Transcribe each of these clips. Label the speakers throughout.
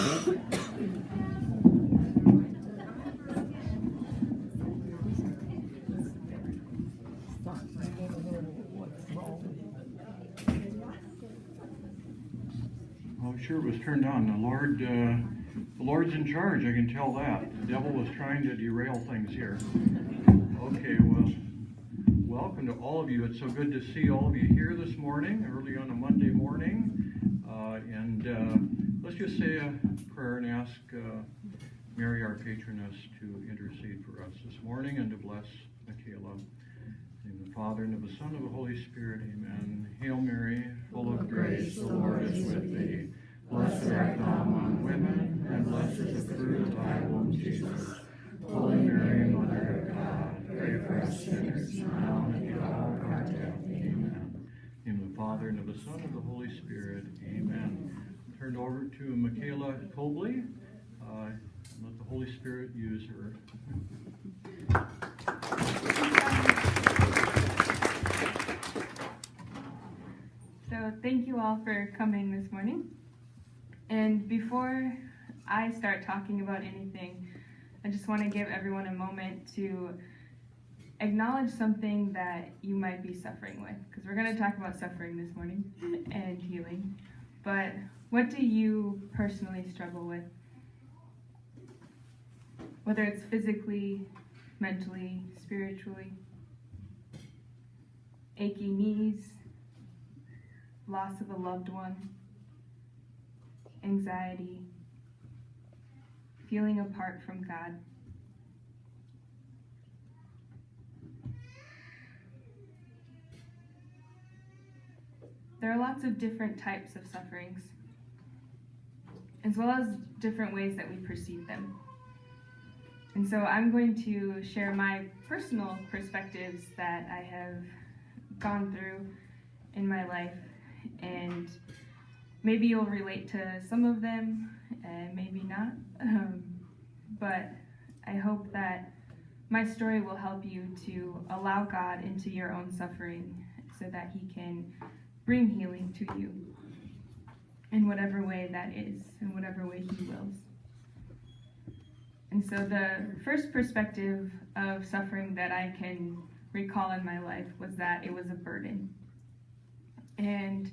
Speaker 1: Oh, sure it was turned on. The Lord's in charge, I can tell that. The devil was trying to derail things here. Okay, well, welcome to all of you. It's so good to see all of you here this morning, early on a Monday morning. Let's just say a prayer and ask Mary, our patroness, to intercede for us this morning and to bless Mikayla. In the Father, and of the Son, and of the Holy Spirit, amen. Hail Mary, full of grace, the Lord is with thee. Blessed art thou among women, and blessed is the fruit of thy womb, Jesus. Holy Mary, Mother of God, pray for us sinners, now and at the hour of our death. Amen. In the Father, and of the Son, and of the Holy Spirit, amen. Turn over to Mikayla Koble. Let the Holy Spirit use her.
Speaker 2: So thank you all for coming this morning. And before I start talking about anything, I just want to give everyone a moment to acknowledge something that you might be suffering with, because we're going to talk about suffering this morning and healing. But what do you personally struggle with? Whether it's physically, mentally, spiritually, achy knees, loss of a loved one, anxiety, feeling apart from God. There are lots of different types of sufferings, as well as different ways that we perceive them. And so I'm going to share my personal perspectives that I have gone through in my life, and maybe you'll relate to some of them, and maybe not. But I hope that my story will help you to allow God into your own suffering so that He can bring healing to you in whatever way that is, in whatever way He wills. And so the first perspective of suffering that I can recall in my life was that it was a burden. And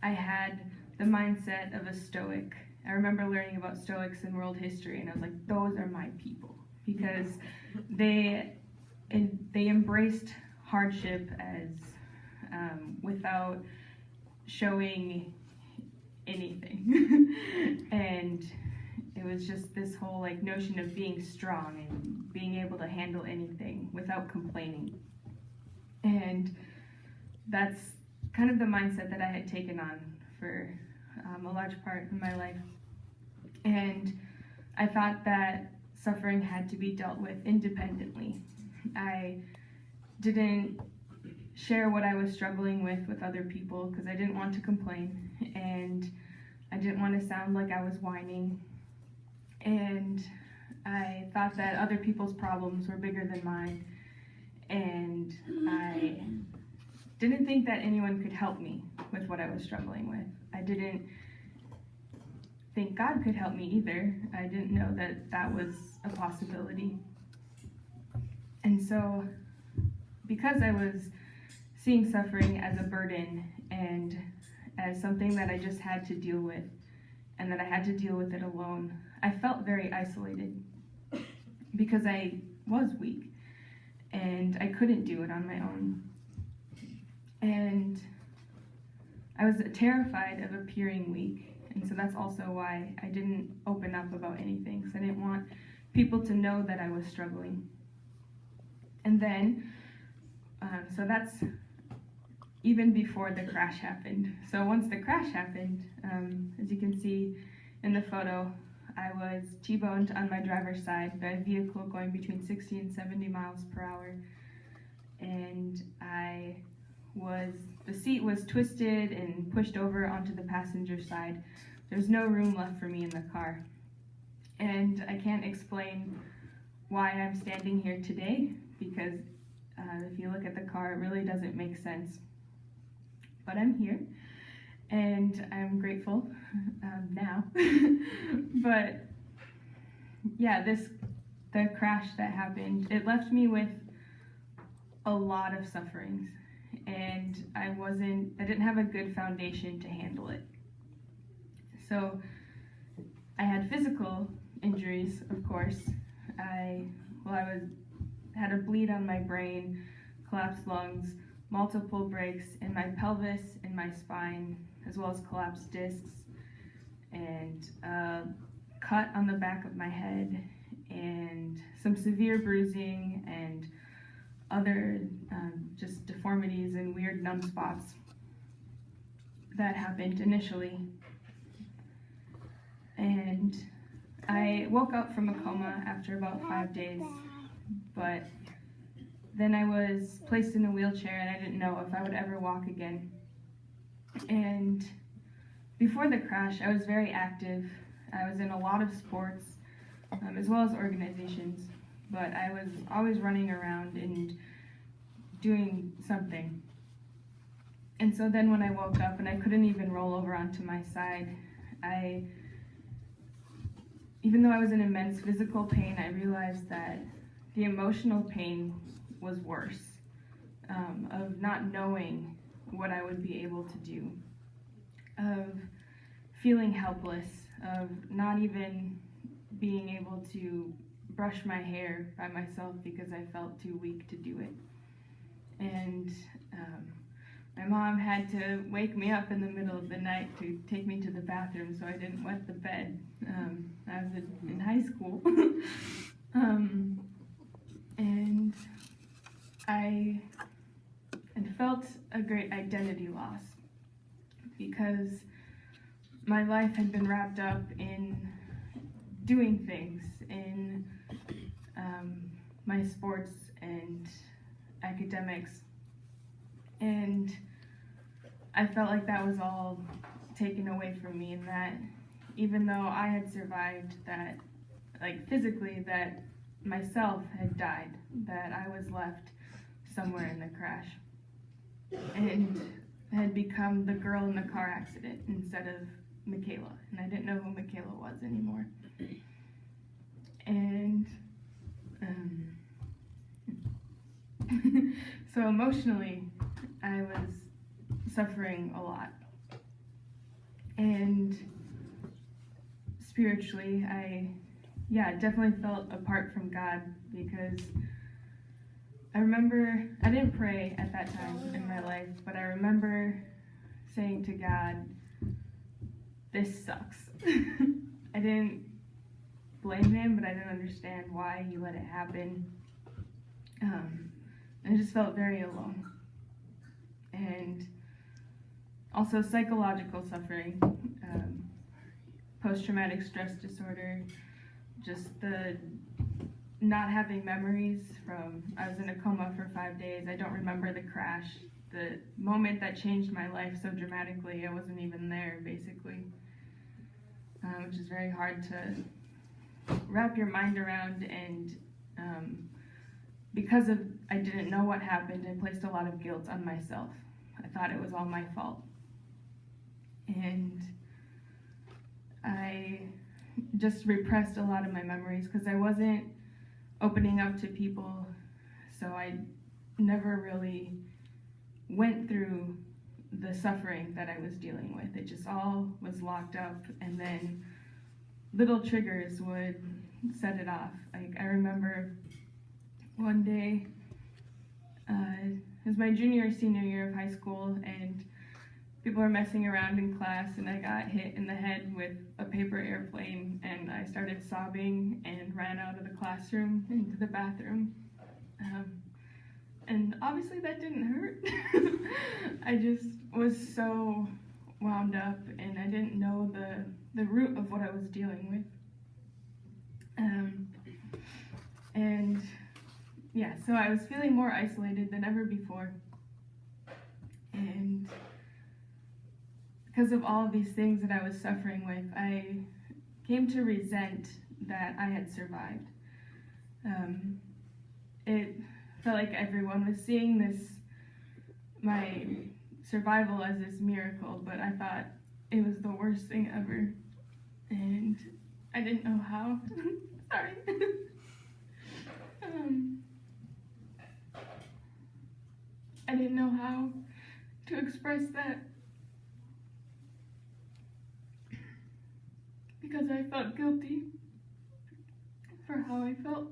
Speaker 2: I had the mindset of a Stoic. I remember learning about Stoics in world history, and I was like, those are my people, because they embraced hardship as without showing anything. And it was just this whole notion of being strong and being able to handle anything without complaining. And that's kind of the mindset that I had taken on for a large part of my life. And I thought that suffering had to be dealt with independently. I didn't share what I was struggling with other people because I didn't want to complain, and I didn't want to sound like I was whining. And I thought that other people's problems were bigger than mine, and I didn't think that anyone could help me with what I was struggling with. I didn't think God could help me either. I didn't know that that was a possibility. And so, because I was seeing suffering as a burden and as something that I just had to deal with, and that I had to deal with it alone, I felt very isolated because I was weak and I couldn't do it on my own. And I was terrified of appearing weak, and so that's also why I didn't open up about anything, because I didn't want people to know that I was struggling. And then, so that's even before the crash happened. So once the crash happened, as you can see in the photo, I was T-boned on my driver's side by a vehicle going between 60 and 70 miles per hour. And the seat was twisted and pushed over onto the passenger side. There's no room left for me in the car. And I can't explain why I'm standing here today, because if you look at the car, it really doesn't make sense. But I'm here, and I'm grateful now. But yeah, the crash that happened, it left me with a lot of sufferings, and I didn't have a good foundation to handle it. So I had physical injuries, of course. I had a bleed on my brain, collapsed lungs, multiple breaks in my pelvis, in my spine, as well as collapsed discs, and a cut on the back of my head, and some severe bruising and other just deformities and weird numb spots that happened initially. And I woke up from a coma after about 5 days, but then I was placed in a wheelchair and I didn't know if I would ever walk again. And before the crash, I was very active. I was in a lot of sports, as well as organizations, but I was always running around and doing something. And so then when I woke up and I couldn't even roll over onto my side, even though I was in immense physical pain, I realized that the emotional pain was worse, of not knowing what I would be able to do, of feeling helpless, of not even being able to brush my hair by myself because I felt too weak to do it. And my mom had to wake me up in the middle of the night to take me to the bathroom so I didn't wet the bed. I was in high school. And I had felt a great identity loss because my life had been wrapped up in doing things, in my sports and academics, and I felt like that was all taken away from me, and that even though I had survived, that, like physically, that myself had died, that I was left somewhere in the crash and had become the girl in the car accident instead of Mikayla, and I didn't know who Mikayla was anymore. And so emotionally, I was suffering a lot. And spiritually, I definitely felt apart from God, because I remember, I didn't pray at that time in my life, but I remember saying to God, this sucks. I didn't blame him, but I didn't understand why he let it happen. I just felt very alone. And also psychological suffering, post-traumatic stress disorder, just the not having memories from, I was in a coma for 5 days. I don't remember the crash, the moment that changed my life so dramatically. I wasn't even there, basically, which is very hard to wrap your mind around. And because I didn't know what happened, I placed a lot of guilt on myself. I thought it was all my fault. And I just repressed a lot of my memories because I wasn't opening up to people, so I never really went through the suffering that I was dealing with. It just all was locked up, and then little triggers would set it off. Like, I remember one day, it was my junior or senior year of high school, and people were messing around in class, and I got hit in the head with a paper airplane, and I started sobbing and ran out of the classroom into the bathroom. And obviously that didn't hurt. I just was so wound up, and I didn't know the root of what I was dealing with. And yeah, so I was feeling more isolated than ever before. And because of all of these things that I was suffering with, I came to resent that I had survived. It felt like everyone was seeing this, my survival as this miracle, but I thought it was the worst thing ever, and I didn't know how. Sorry. I didn't know how to express that because I felt guilty for how I felt.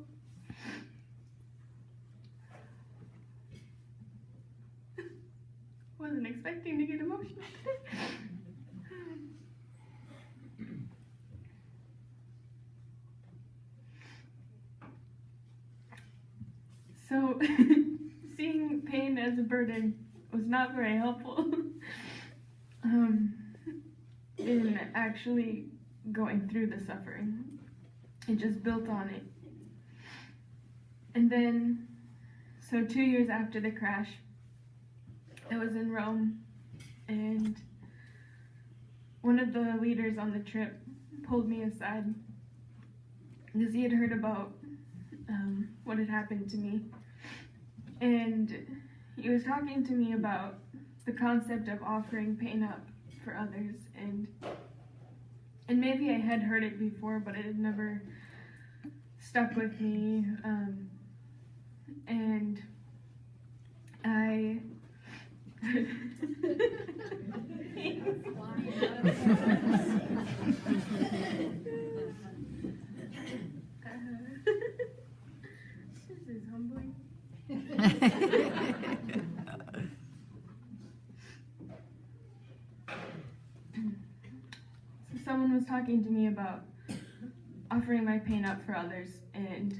Speaker 2: Wasn't expecting to get emotional today. So, seeing pain as a burden was not very helpful in actually going through the suffering. It just built on it. And then, so 2 years after the crash, I was in Rome, and one of the leaders on the trip pulled me aside because he had heard about what had happened to me. And he was talking to me about the concept of offering pain up for others, and maybe I had heard it before, but it had never stuck with me. And I this is humbling. So someone was talking to me about offering my pain up for others, and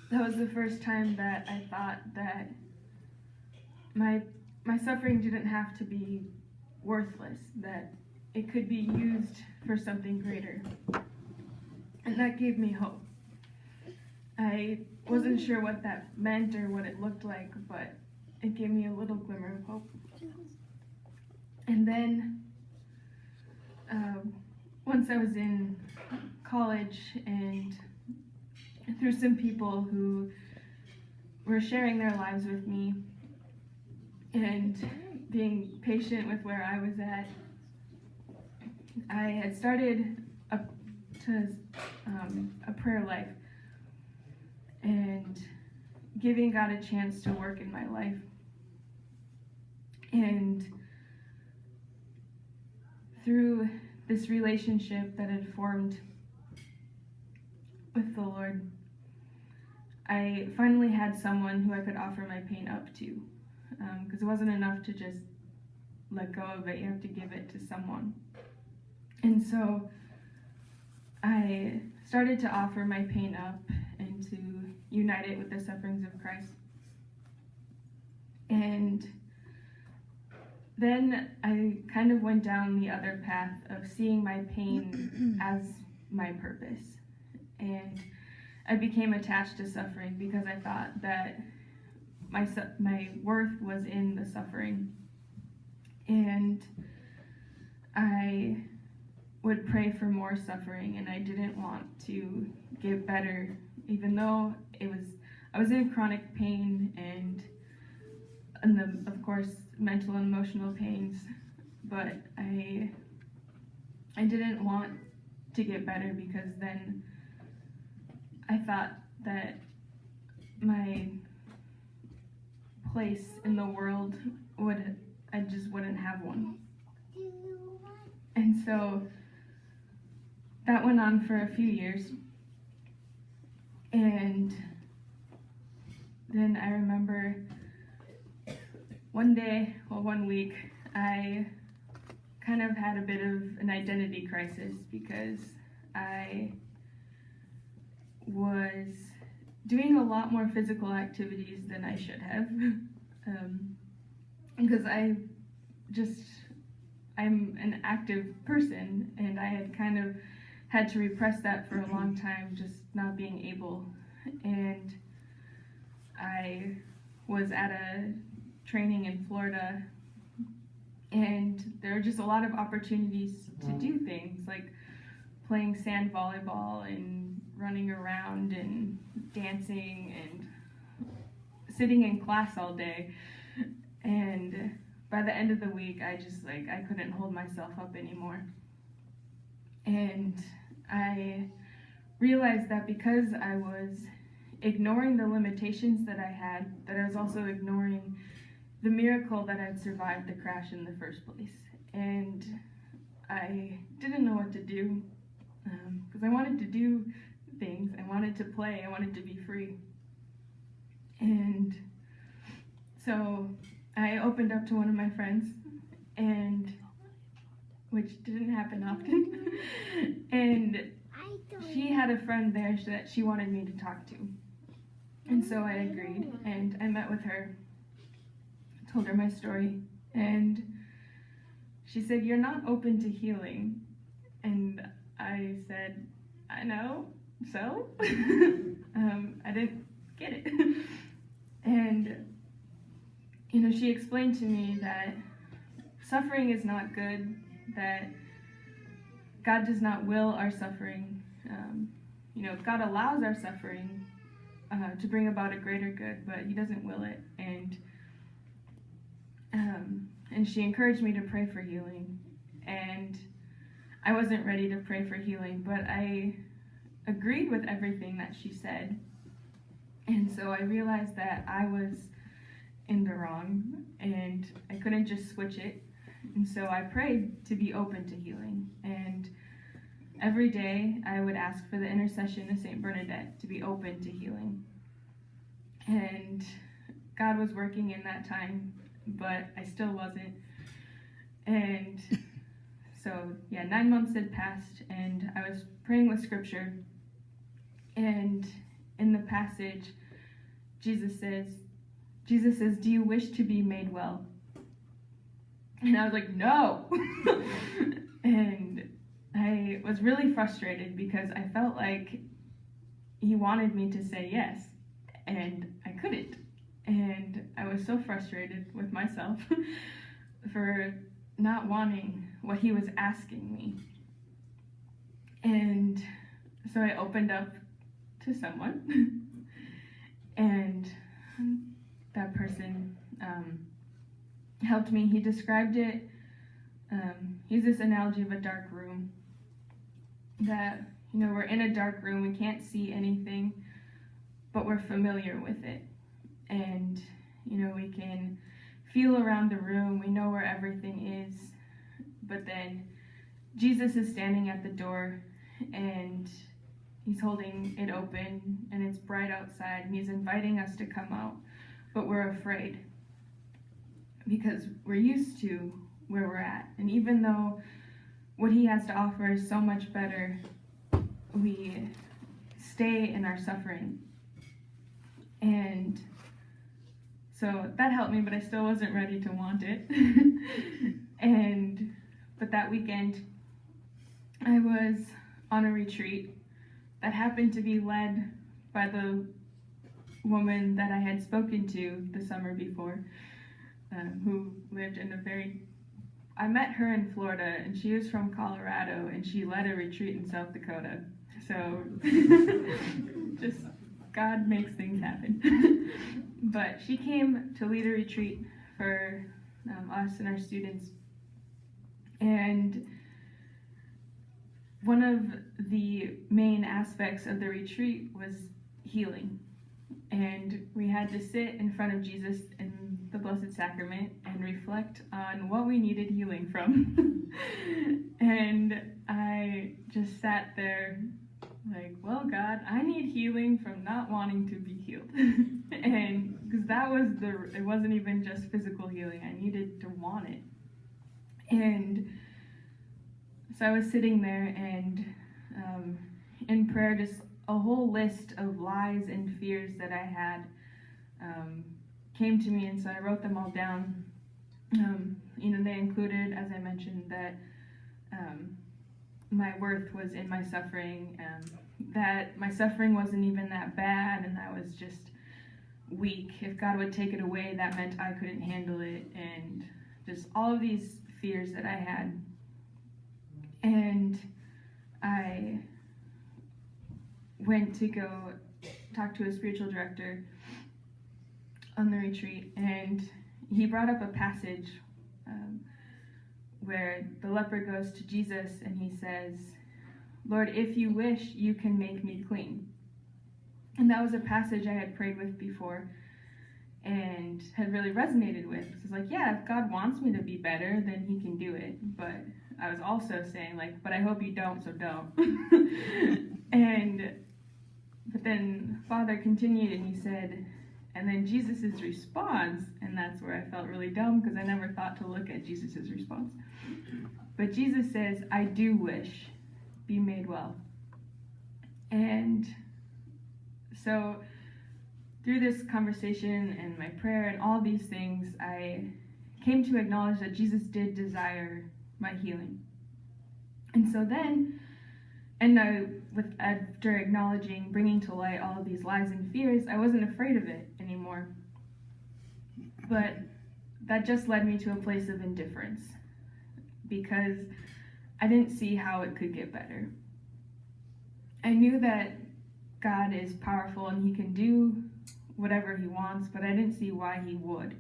Speaker 2: that was the first time that I thought that my suffering didn't have to be worthless, that it could be used for something greater. And that gave me hope. I wasn't sure what that meant or what it looked like, but it gave me a little glimmer of hope. And then, once I was in college and through some people who were sharing their lives with me and being patient with where I was at, I had started a prayer life and giving God a chance to work in my life. And through this relationship that had formed with the Lord, I finally had someone who I could offer my pain up to, because it wasn't enough to just let go of it. You have to give it to someone. And so I started to offer my pain up and to unite it with the sufferings of Christ. And then I kind of went down the other path of seeing my pain as my purpose. And I became attached to suffering because I thought that my worth was in the suffering. And I would pray for more suffering, and I didn't want to get better, even though I was in chronic pain and of course mental and emotional pains, but I didn't want to get better because then I thought that my place in the world I just wouldn't have one. And so that went on for a few years. And then I remember one week, I kind of had a bit of an identity crisis because I was doing a lot more physical activities than I should have. Because I'm an active person, and I had kind of had to repress that for a long time, just not being able. And I was at a training in Florida, and there were just a lot of opportunities to do things like playing sand volleyball and running around and dancing and sitting in class all day. And by the end of the week, I couldn't hold myself up anymore. And I realized that because I was ignoring the limitations that I had, that I was also ignoring the miracle that I'd survived the crash in the first place. And I didn't know what to do, because I wanted to do things. I wanted to play. I wanted to be free. And so I opened up to one of my friends, and which didn't happen often. And she had a friend there that she wanted me to talk to. And so I agreed, and I met with her, told her my story, and she said, "You're not open to healing." And I said, "I know, so?" I didn't get it. And, she explained to me that suffering is not good, that God does not will our suffering. God allows our suffering to bring about a greater good, but he doesn't will it. And she encouraged me to pray for healing. And I wasn't ready to pray for healing, but I agreed with everything that she said. And so I realized that I was in the wrong, and I couldn't just switch it. And so I prayed to be open to healing. And every day I would ask for the intercession of St. Bernadette to be open to healing. And God was working in that time, but I still wasn't. And so, 9 months had passed, and I was praying with scripture. And in the passage, Jesus says, "Do you wish to be made well?" And I was like, "No." And I was really frustrated because I felt like he wanted me to say yes, and I couldn't. And I was so frustrated with myself for not wanting what he was asking me. And so I opened up to someone, and that person helped me. He described it, he used this analogy of a dark room, that, we're in a dark room, we can't see anything, but we're familiar with it. And, we can feel around the room, we know where everything is, but then Jesus is standing at the door, and he's holding it open, and it's bright outside, and he's inviting us to come out, but we're afraid because we're used to where we're at. And even though what he has to offer is so much better, we stay in our suffering. And so that helped me, but I still wasn't ready to want it. But that weekend, I was on a retreat that happened to be led by the woman that I had spoken to the summer before, who lived in I met her in Florida, and she was from Colorado, and she led a retreat in South Dakota. So just God makes things happen. But she came to lead a retreat for us and our students. And one of the main aspects of the retreat was healing. And we had to sit in front of Jesus in the Blessed Sacrament and reflect on what we needed healing from. And I just sat there like, well, God, I need healing from not wanting to be healed. And because it wasn't even just physical healing, I needed to want it. And so I was sitting there, and in prayer, just a whole list of lies and fears that I had came to me, and so I wrote them all down. They included, as I mentioned, that my worth was in my suffering, that my suffering wasn't even that bad, and I was just weak. If God would take it away, that meant I couldn't handle it, and just all of these fears that I had. And I went to go talk to a spiritual director on the retreat, and he brought up a passage where the leper goes to Jesus and he says, "Lord, if you wish, you can make me clean." And that was a passage I had prayed with before and had really resonated with. It's like, yeah, if God wants me to be better, then he can do it. But I was also saying, like, but I hope you don't, so don't. But then Father continued and he said, and then Jesus' response, and that's where I felt really dumb because I never thought to look at Jesus' response. But Jesus says, "I do wish, be made well." And so through this conversation and my prayer and all these things, I came to acknowledge that Jesus did desire my healing. And so then, after acknowledging, bringing to light all of these lies and fears, I wasn't afraid of it anymore. But that just led me to a place of indifference because I didn't see how it could get better. I knew that God is powerful and he can do whatever he wants, but I didn't see why he would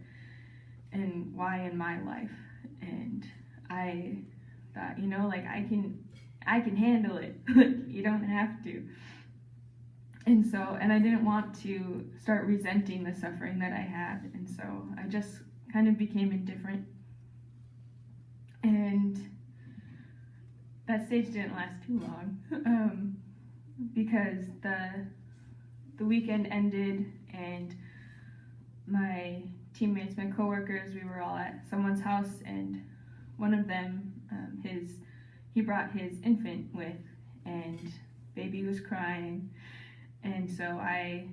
Speaker 2: and why in my life. And I thought, like I can handle it. You don't have to. And I didn't want to start resenting the suffering that I had. And so I just kind of became indifferent. And that stage didn't last too long because the weekend ended and my teammates, my coworkers, we were all at someone's house, and one of them, he brought his infant with, and baby was crying. And so I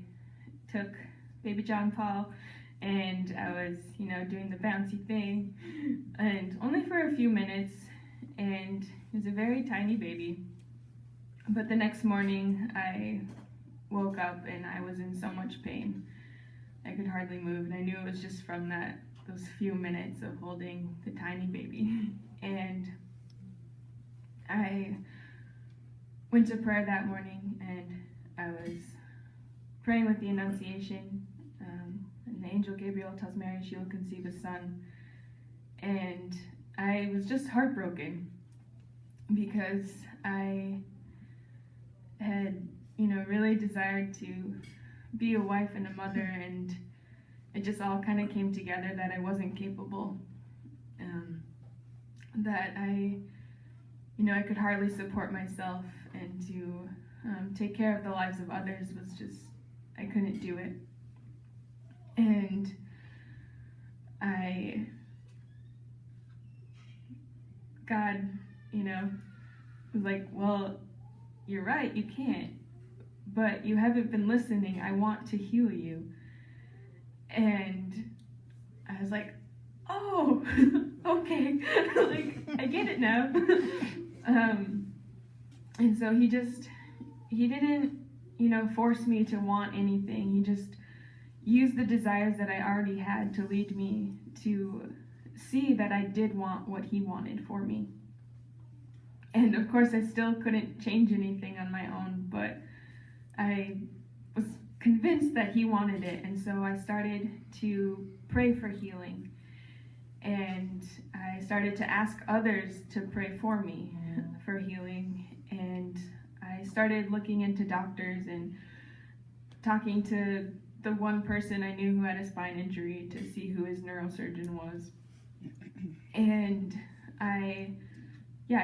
Speaker 2: took baby John Paul and I was, doing the bouncy thing, and only for a few minutes, and he was a very tiny baby. But the next morning I woke up and I was in so much pain. I could hardly move, and I knew it was just from those few minutes of holding the tiny baby. And I went to prayer that morning, and I was praying with the Annunciation, and the angel Gabriel tells Mary she will conceive a son. And I was just heartbroken because I had, really desired to be a wife and a mother, and it just all kind of came together that I wasn't capable, that I could hardly support myself, and to take care of the lives of others was just, I couldn't do it. And God, was like, well, you're right, you can't, but you haven't been listening. I want to heal you. And I was like, oh, okay, like, I get it now. And so he didn't, force me to want anything. He just used the desires that I already had to lead me to see that I did want what he wanted for me. And of course, I still couldn't change anything on my own, but I was convinced that he wanted it. And so I started to pray for healing. And I started to ask others to pray for me for healing. And I started looking into doctors and talking to the one person I knew who had a spine injury to see who his neurosurgeon was. And I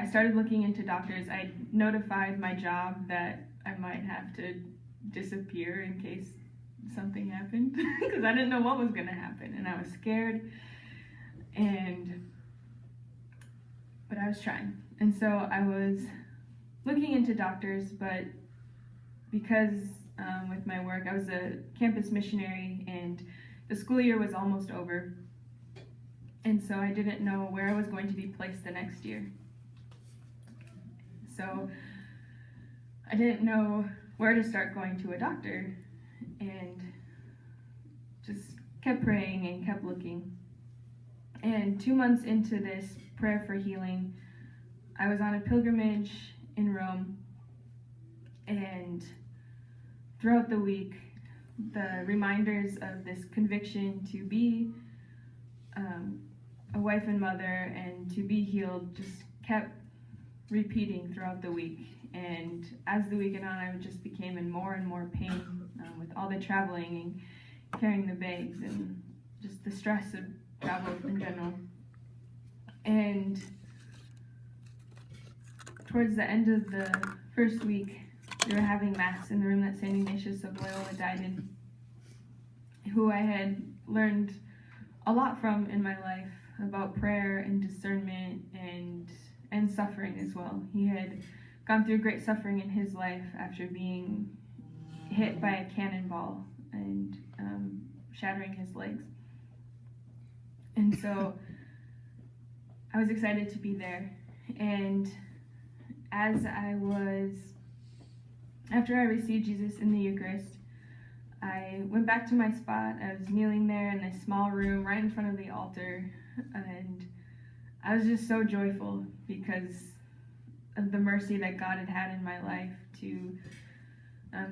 Speaker 2: started looking into doctors. I notified my job that I might have to disappear in case something happened because I didn't know what was going to happen, and I was scared. But I was trying. And so I was looking into doctors, but because with my work, I was a campus missionary and the school year was almost over. And so I didn't know where I was going to be placed the next year. So I didn't know where to start going to a doctor, and just kept praying and kept looking. And 2 months into this prayer for healing, I was on a pilgrimage in Rome, and throughout the week, the reminders of this conviction to be a wife and mother and to be healed just kept repeating throughout the week. And as the week went on, I just became in more and more pain with all the traveling and carrying the bags and just the stress of travel in general. And towards the end of the first week, we were having Mass in the room that St. Ignatius of Loyola died in, who I had learned a lot from in my life about prayer and discernment and suffering as well. He had gone through great suffering in his life after being hit by a cannonball and shattering his legs. And so I was excited to be there. And after I received Jesus in the Eucharist, I went back to my spot. I was kneeling there in this small room right in front of the altar, and I was just so joyful because of the mercy that God had had in my life to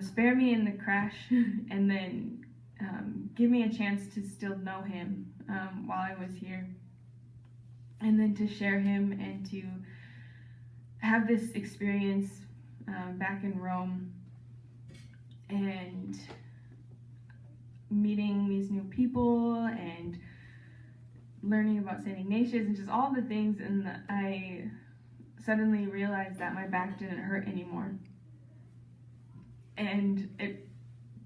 Speaker 2: spare me in the crash and then give me a chance to still know him while I was here, and then to share him and to have this experience back in Rome and meeting these new people and learning about St. Ignatius and just all the things. And I suddenly realized that my back didn't hurt anymore. And it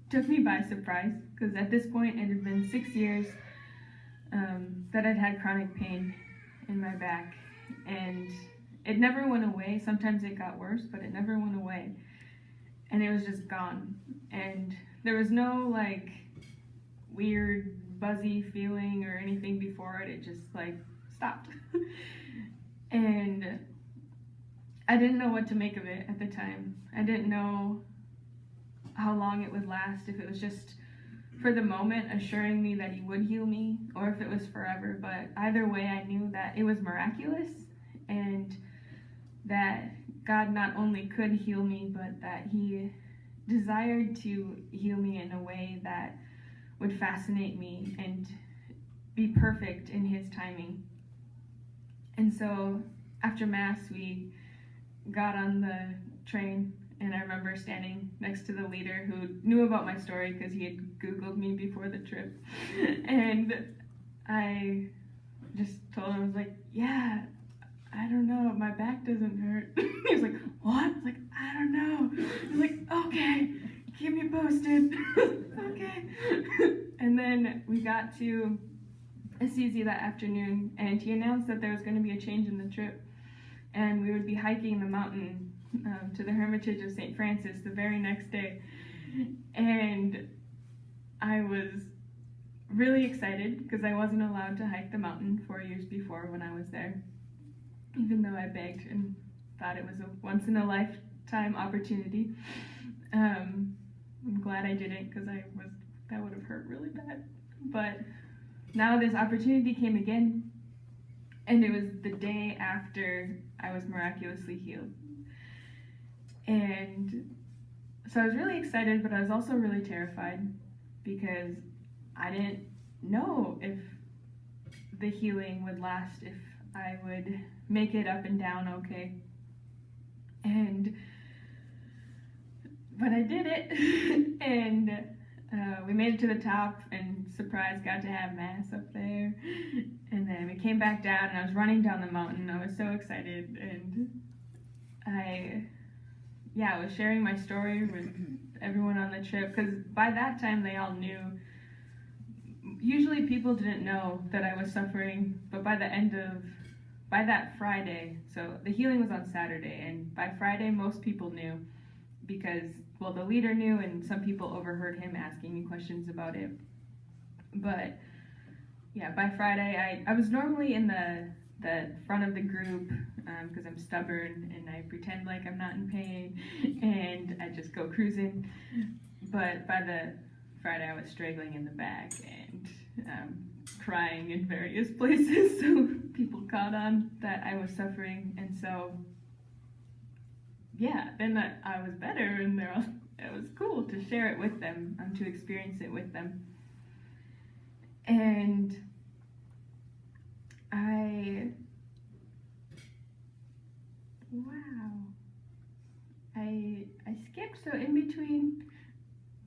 Speaker 2: took me by surprise because at this point it had been 6 years that I'd had chronic pain in my back, and it never went away. Sometimes it got worse, but it never went away. And it was just gone. And there was no like weird buzzy feeling or anything before it. It just like stopped. And I didn't know what to make of it at the time. I didn't know how long it would last, if it was just for the moment assuring me that he would heal me, or if it was forever. But either way, I knew that it was miraculous and that God not only could heal me, but that he desired to heal me in a way that would fascinate me and be perfect in his timing. And so after Mass, we got on the train, and I remember standing next to the leader who knew about my story because he had Googled me before the trip. And I just told him, I was like, yeah, I don't know, my back doesn't hurt. He was like, what? I was like, I don't know. He was like, okay, keep me posted. Okay. And then we got to Assisi that afternoon, and he announced that there was going to be a change in the trip, and we would be hiking the mountain to the Hermitage of St. Francis the very next day. And I was really excited because I wasn't allowed to hike the mountain 4 years before when I was there, even though I begged and thought it was a once-in-a-lifetime opportunity. I'm glad I didn't, because that would have hurt really bad. But now this opportunity came again, and it was the day after I was miraculously healed. And so I was really excited, but I was also really terrified because I didn't know if the healing would last, if I would make it up and down okay. But I did it, and we made it to the top, and surprise, got to have Mass up there. And then we came back down, and I was running down the mountain. I was so excited, and I was sharing my story with everyone on the trip, because by that time they all knew. Usually people didn't know that I was suffering, but by that Friday, so the healing was on Saturday, and by Friday most people knew, because, well, the leader knew, and some people overheard him asking me questions about it. But yeah, by Friday, I was normally in the front of the group because I'm stubborn and I pretend like I'm not in pain and I just go cruising. But by the Friday, I was straggling in the back and crying in various places, so people caught on that I was suffering. And so yeah, then I was better, and it was cool to share it with them, to experience it with them. And I skipped, so in between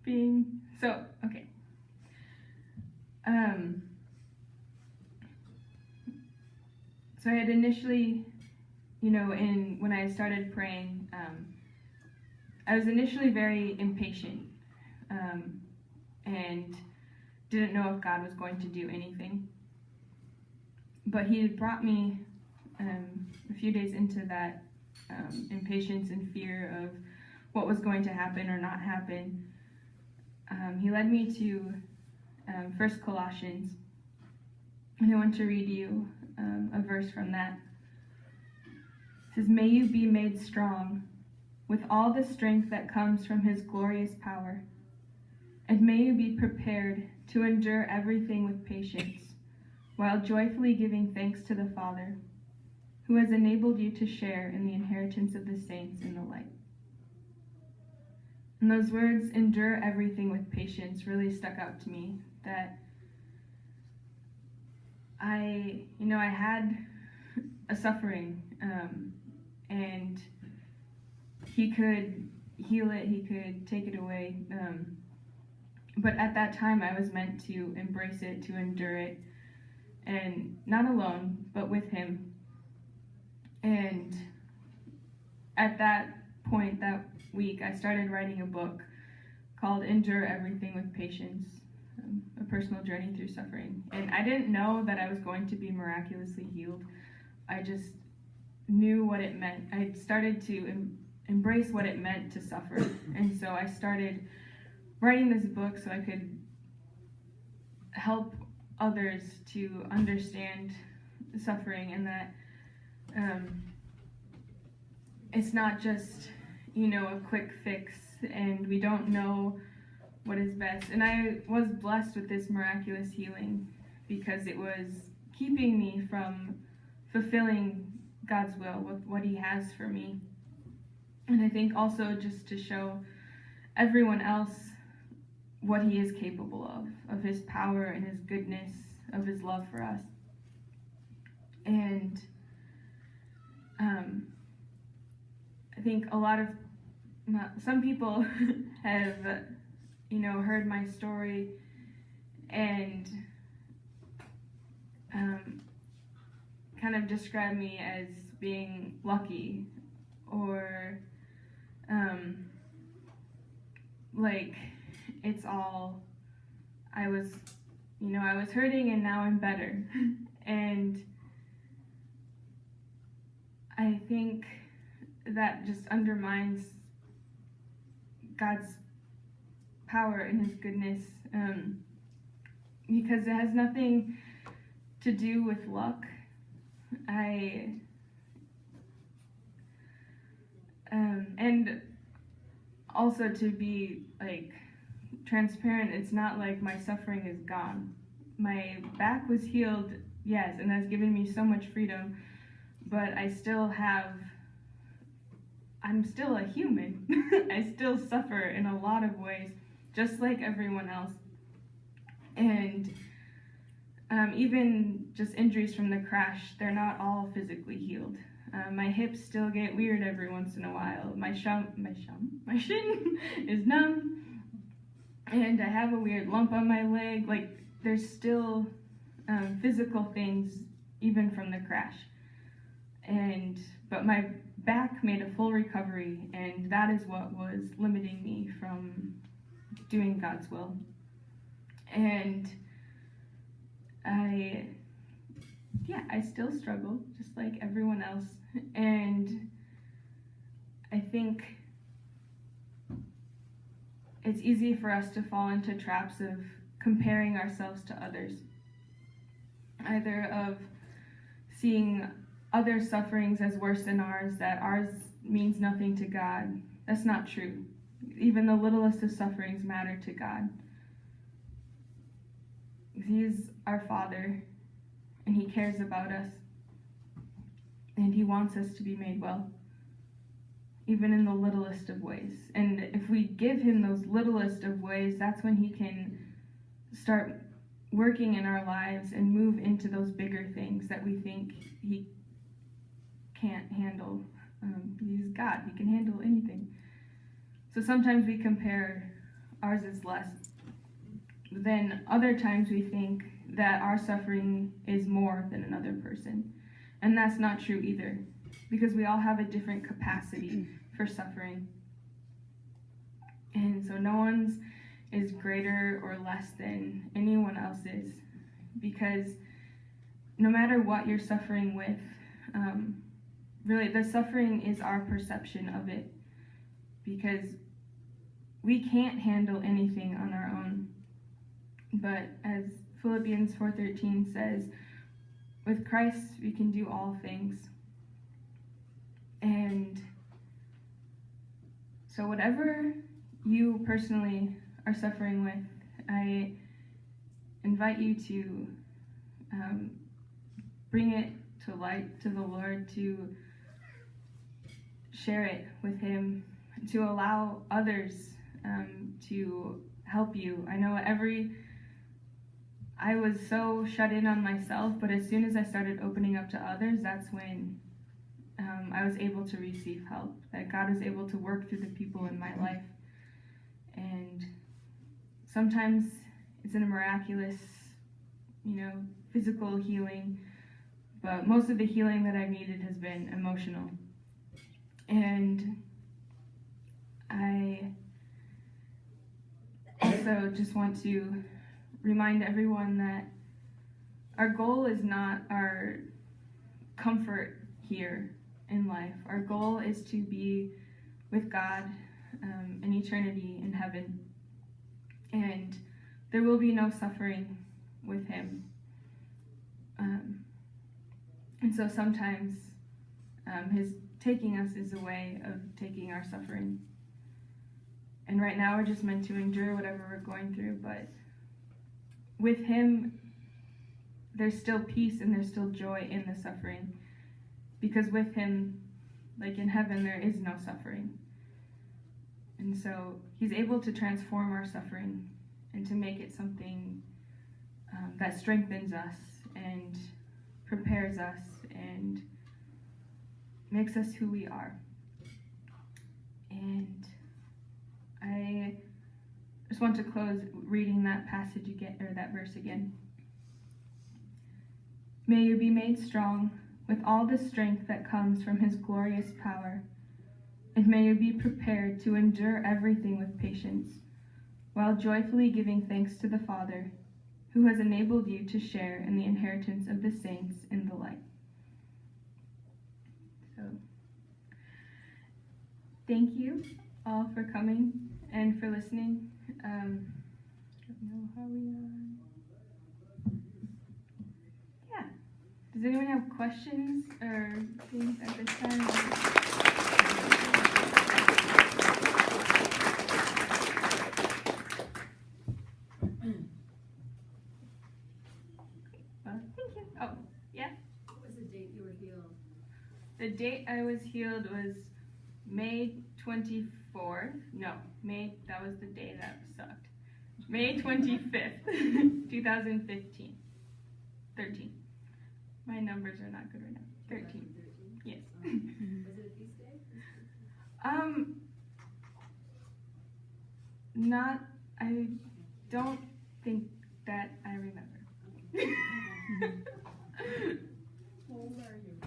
Speaker 2: being, so, okay. So I had initially, when I started praying, I was initially very impatient, and didn't know if God was going to do anything. But he had brought me, a few days into that impatience and fear of what was going to happen or not happen. He led me to 1 Colossians, and I want to read you a verse from that. It says, "May you be made strong with all the strength that comes from his glorious power, and may you be prepared to endure everything with patience, while joyfully giving thanks to the Father, who has enabled you to share in the inheritance of the saints in the light." And those words, endure everything with patience, really stuck out to me, that I had a suffering, and he could heal it, he could take it away, but at that time I was meant to embrace it, to endure it, and not alone, but with him. And at that point, that week, I started writing a book called Endure Everything with Patience, a personal journey through suffering. And I didn't know that I was going to be miraculously healed. I just knew what it meant. I started to embrace what it meant to suffer. And so I started writing this book so I could help others to understand suffering, and that it's not just, a quick fix, and we don't know what is best. And I was blessed with this miraculous healing because it was keeping me from fulfilling God's will with what he has for me. And I think also just to show everyone else what he is capable of his power and his goodness, of his love for us. And I think some people have, heard my story and kind of describe me as being lucky, or like it's all, I was hurting and now I'm better. And I think that just undermines God's power and his goodness, because it has nothing to do with luck. And also, to be transparent, it's not like my suffering is gone. My back was healed, yes, and has given me so much freedom, but I'm still a human. I still suffer in a lot of ways, just like everyone else. And even just injuries from the crash, they're not all physically healed. My hips still get weird every once in a while. My shin is numb, and I have a weird lump on my leg. There's still physical things even from the crash. But my back made a full recovery, and that is what was limiting me from doing God's will. And I still struggle, just like everyone else. And I think it's easy for us to fall into traps of comparing ourselves to others, either of seeing other sufferings as worse than ours, that ours means nothing to God. That's not true. Even the littlest of sufferings matter to God. He's our Father, and he cares about us, and he wants us to be made well, even in the littlest of ways. And if we give him those littlest of ways, that's when he can start working in our lives and move into those bigger things that we think he can't handle. He's God, he can handle anything. So sometimes we compare ours is less. Then other times we think that our suffering is more than another person. And that's not true either, because we all have a different capacity for suffering. And so no one's is greater or less than anyone else's, because no matter what you're suffering with, really the suffering is our perception of it, because we can't handle anything on our own. But as Philippians 4:13 says, with Christ we can do all things. And so whatever you personally are suffering with, I invite you to bring it to light to the Lord, to share it with him, to allow others to help you. I know I was so shut in on myself, but as soon as I started opening up to others, that's when I was able to receive help, that God was able to work through the people in my life. And sometimes it's in a miraculous, physical healing, but most of the healing that I've needed has been emotional. And I also just want to remind everyone that our goal is not our comfort here in life. Our goal is to be with God in eternity in heaven. And there will be no suffering with him. And so sometimes his taking us is a way of taking our suffering. And right now we're just meant to endure whatever we're going through, but with him, there's still peace and there's still joy in the suffering. Because with him, like in heaven, there is no suffering. And so he's able to transform our suffering and to make it something that strengthens us and prepares us and makes us who we are. And I just want to close reading that passage again, or that verse again. May you be made strong with all the strength that comes from his glorious power, and may you be prepared to endure everything with patience, while joyfully giving thanks to the Father, who has enabled you to share in the inheritance of the saints in the light. So, thank you all for coming and for listening. I don't know how we are. Yeah. Does anyone have questions or things at this time? Thank you. Oh, yeah?
Speaker 3: What was the date you were healed?
Speaker 2: The date I was healed was May 24th. No, that was the day that sucked. May 25th, 2015. 13. My numbers are not good right now. 13. Yes.
Speaker 3: Was it a feast day?
Speaker 2: I don't think that I remember.
Speaker 3: How old are you?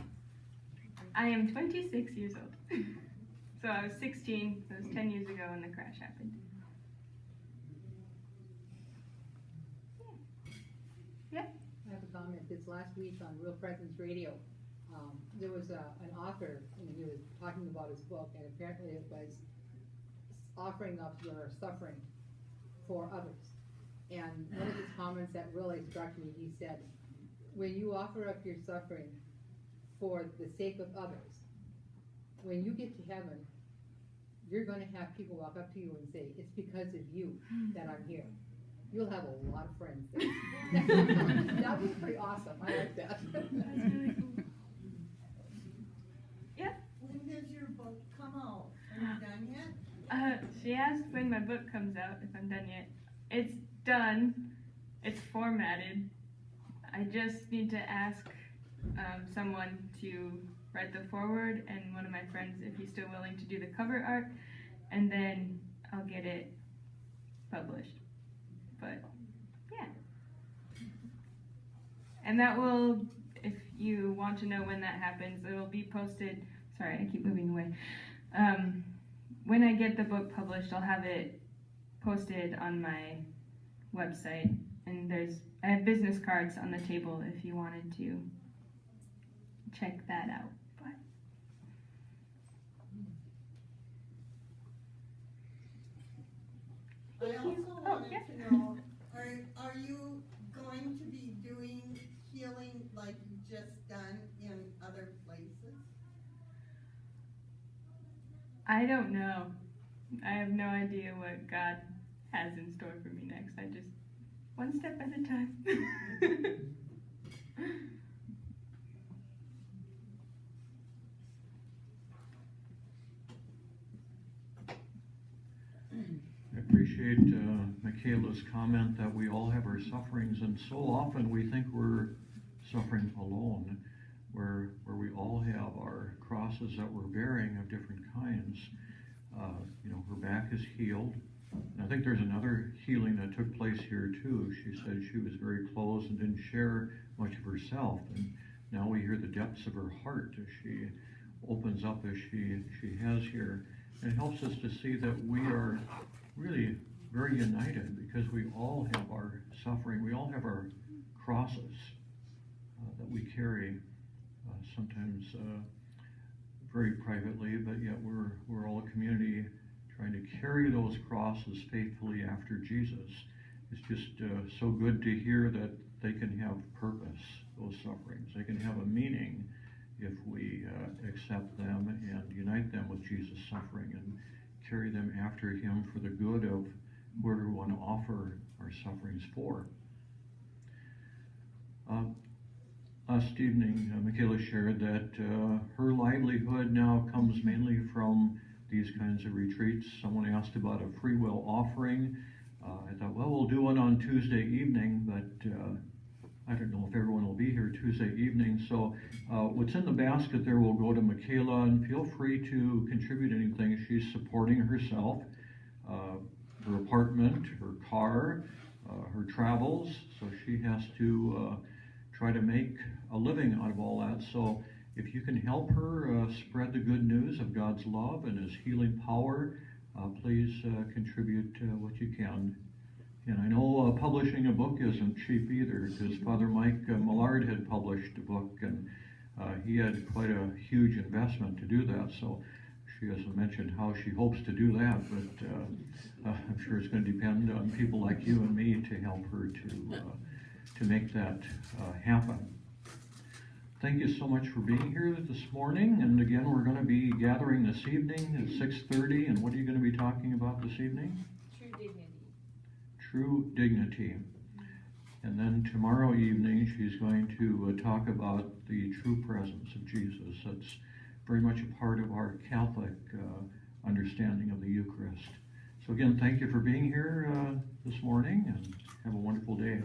Speaker 2: I am 26 years old. So I was 16, it was 10 years ago when the crash happened. Yeah.
Speaker 4: I have a comment. This last week on Real Presence Radio, there was an author, and he was talking about his book, and apparently it was offering up your suffering for others. And one of his comments that really struck me, he said, when you offer up your suffering for the sake of others, when you get to heaven, you're going to have people walk up to you and say, it's because of you that I'm here. You'll have a lot of friends there. That was pretty awesome. I like that.
Speaker 2: That's really cool. Yeah.
Speaker 5: When does your book come out? Are you done yet?
Speaker 2: She asked when my book comes out, if I'm done yet. It's done. It's formatted. I just need to ask someone to write the foreword, and one of my friends, if he's still willing to do the cover art, and then I'll get it published. But yeah. And that will, if you want to know when that happens, it'll be posted. Sorry, I keep moving away. When I get the book published, I'll have it posted on my website, and I have business cards on the table if you wanted to check that out. But
Speaker 5: I also wanted to know, are you going to be doing healing like you've just done in other places?
Speaker 2: I don't know. I have no idea what God has in store for me next. I just, one step at a time.
Speaker 1: I appreciate Mikayla's comment that we all have our sufferings, and so often we think we're suffering alone, where we all have our crosses that we're bearing of different kinds. Her back is healed. And I think there's another healing that took place here too. She said she was very closed and didn't share much of herself. And now we hear the depths of her heart as she opens up as she has here. And it helps us to see that we are really very united, because we all have our suffering. We all have our crosses that we carry, sometimes very privately, but yet we're all a community trying to carry those crosses faithfully after Jesus. It's just so good to hear that they can have purpose, those sufferings. They can have a meaning if we accept them and unite them with Jesus' suffering and carry them after him for the good of whoever we want to offer our sufferings for. Last evening, Mikayla shared that her livelihood now comes mainly from these kinds of retreats. Someone asked about a free will offering. I thought, well, we'll do one on Tuesday evening, but I don't know if everyone will be here Tuesday evening. So what's in the basket there will go to Mikayla, and feel free to contribute anything. She's supporting herself, her apartment, her car, her travels, so she has to try to make a living out of all that. So if you can help her spread the good news of God's love and his healing power, please contribute what you can. And I know publishing a book isn't cheap either, because Father Mike Millard had published a book, and he had quite a huge investment to do that. So she hasn't mentioned how she hopes to do that, but I'm sure it's going to depend on people like you and me to help her to make that happen. Thank you so much for being here this morning. And again, we're going to be gathering this evening at 6:30. And what are you going to be talking about this evening?
Speaker 3: True dignity.
Speaker 1: True dignity. And then tomorrow evening, she's going to talk about the true presence of Jesus. That's very much a part of our Catholic understanding of the Eucharist. So again, thank you for being here this morning, and have a wonderful day.